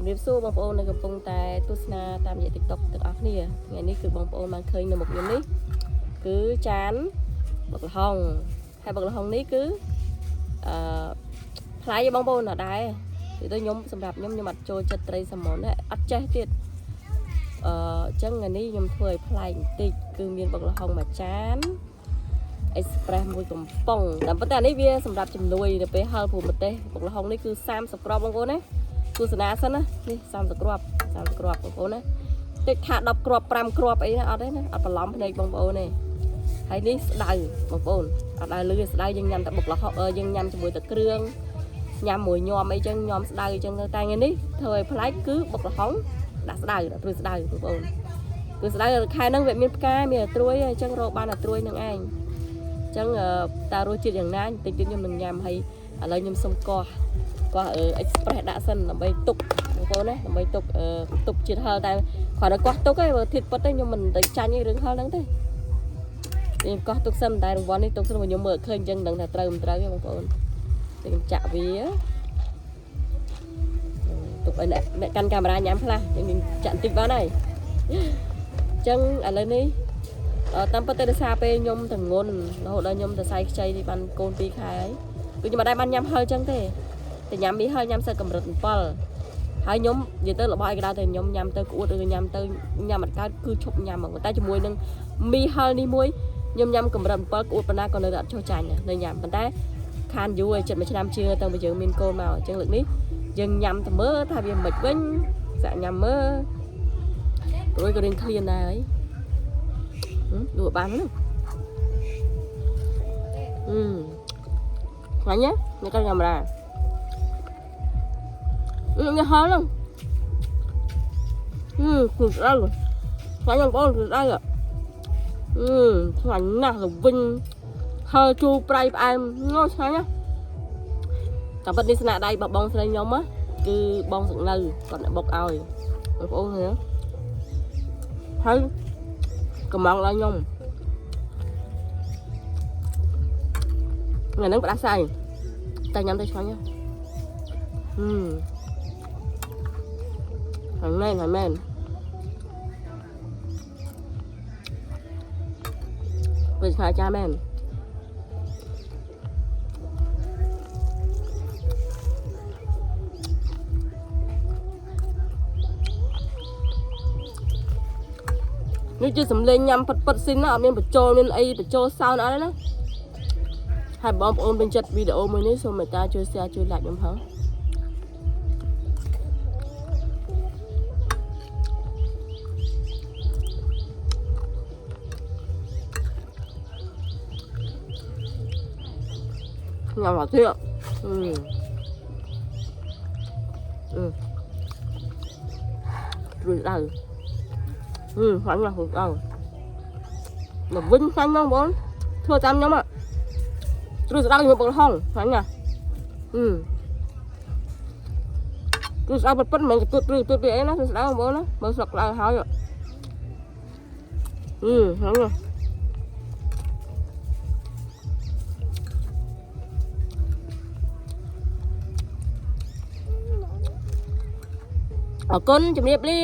ជំរាបសួរបងប្អូននៅកំពុងតែទស្សនាតាមរយៈ TikTok ទាំងអស់គ្នាថ្ងៃនេះគឺបងប្អូនបានឃើញនៅមុខខ្ញុំនេះគឺចានបុកល្ហុងហើយបុកល្ហុងនេះគឺផ្លែបងប្អូនអត់ដែរនិយាយទៅខ្ញុំសម្រាប់ខ្ញុំអត់ចូលចិត្តត្រីសាម៉ុនទេអត់ចេះទៀតអញ្ចឹងថ្ងៃនេះខ្ញុំធ្វើឲ្យប្លែកបន្តិចគឺមានបុកល្ហុងមួយចាន Express មួយកំប៉ុងតែប៉ុន្តែនេះវាសម្រាប់ជំនួយទៅពេលហឹលព្រោះម្ទេសបុកល្ហុងនេះគឺ30គ្រាប់បងប្អូនណាទស្សនាសិនណានេះ30គ្រាប់បងប្អូនណាតិចថា10គ្រាប់5គ្រាប់អីណាអត់ទេណាអត់បន្លំភ្នែកបងប្អូនទេហើយនេះស្ដៅបងប្អូនអត់ឲ្យលឺស្ដៅយើងញ៉ាំតែបុកល្ហុងយើងញ៉ាំជាមួយតែគ្រឿងញ៉ាំមួយញោមអីចឹងញោមស្ដៅអញ្ចឹងតែថ្ងៃនេះធ្វើឲ្យប្លែកគឺបុកល្ហុងដាក់ស្ដៅព្រោះស្ដៅបងប្អូនព្រោះស្ដៅខែហ្នឹងវាមានផ្កាមានត្រួយអញ្ចឹងរកបានតែត្រួយនឹងឯងអញ្ចឹងតើរសជាតិយ៉ាងណាតិចទៀតខ្ញុំនឹងញ៉ាំហើយឥឡូវខ្ញុំសុំកោះExpress ដាក់សិនដើម្បីទុកបងប្អូនណាដើម្បីទុកជាតិហឹលតែគ្រាន់តែកោះទុកឯងបើធៀបពិតទេខ្ញុំមិនទៅចាញ់ឯរឿងហឹលហ្នឹងទេខ្ញុំកោះទុកសិនតែរង្វាន់នេះទុកសិនខ្ញុំមើលឃើញអញ្ចឹងដឹងថាត្រូវមិនត្រូវទេបងប្អូនខ្ញុំចាក់វាទុកឲ្យអ្នកកាន់កាមេរ៉ាញ៉ាំខ្លះខ្ញុំចាក់បន្តិចបានហើយអញ្ចឹងឥឡូវនេះតាមពិតទៅដោយសារពេលខ្ញុំតងន់រហូតដល់ខ្ញុំសរសៃខ្ចីនេះបានកូន2ខែហើយគឺខ្ញុំអត់ដែរបានញ៉ាំហឹលអញ្ចឹងទេតែញ៉ាំមីហឹលញ៉ាំសិតកម្រិត7ហើយខ្ញុំនិយាយទៅរបស់ឯកដៅតែខ្ញុំញ៉ាំទៅក្អួតឬញ៉ាំទៅញ៉ាំអត់កើតគឺឈប់ញ៉ាំហ្មងតែជាមួយនឹងមីហឹលនេះមួយខ្ញុំញ៉ាំកម្រិត7ក្អួតប៉ុណ្ណាក៏នៅតែអត់ចុះចាញ់នៅញ៉ាំប៉ុន្តែខានយូរឲ្យចិត្ត1ឆ្នាំជាងទៅបើយើងមានកូនមកអញ្ចឹងលើកនេះយើងញ៉ាំទៅមើលថាវាមិនវិញសាក់ញ៉ាំមើលព្រួយក៏រៀងឃ្លានដែរហើយดูបានហ្នឹងខ្លាញ់ណាអ្នកកាន់កាមេរ៉ាញ៉ាំហឹលហ្នឹងគឺស្អីខ្លាញ់បងប្អូនគឺស្អីខ្លាញ់ណាស់ទៅវិញហឹលជូរប្រៃផ្អែមងោឆ្ងាញ់ណាតែពិតនេះស្នាដៃរបស់បងស្រីខ្ញុំគឺបងសង្នៅគាត់អ្នកបុកឲ្យបងប្អូនឃើញហើយកំងឡើងខ្ញុំថ្ងៃហ្នឹងផ្ដាសាយតែញ៉ាំទៅឆ្ងាញ់ហ៎ហើយមែនពេលឆ្ងាញ់ចាមែននេះជាសម្លេងញ៉ាំពិតស៊ីនណាអត់មានបញ្ចូលមានអីបញ្ចូលសោនអត់ទេណាហើយបងប្អូនពេញចិត្តវីដេអូមួយនេះសូមមេត្តាជួយ share ជួយ like ខ្ញុំផងញ៉ាំអត់ទៀតរួចដល់ខ្លាំងណាស់ហូបដល់មកវិញខ្លាំងណាស់បងធ្វើតាមខ្ញុំទ្រឹស្ដាប់ខ្ញុំបុកល្ហុងខ្លាំងណាស់ទ្រឹស្ដាប់ពិតៗមិនមែនទួតពីអីណាទ្រឹស្ដាប់បងណាបើស្រុកឡើងហើយខ្លាំងណាស់អរគុណជំរាបលា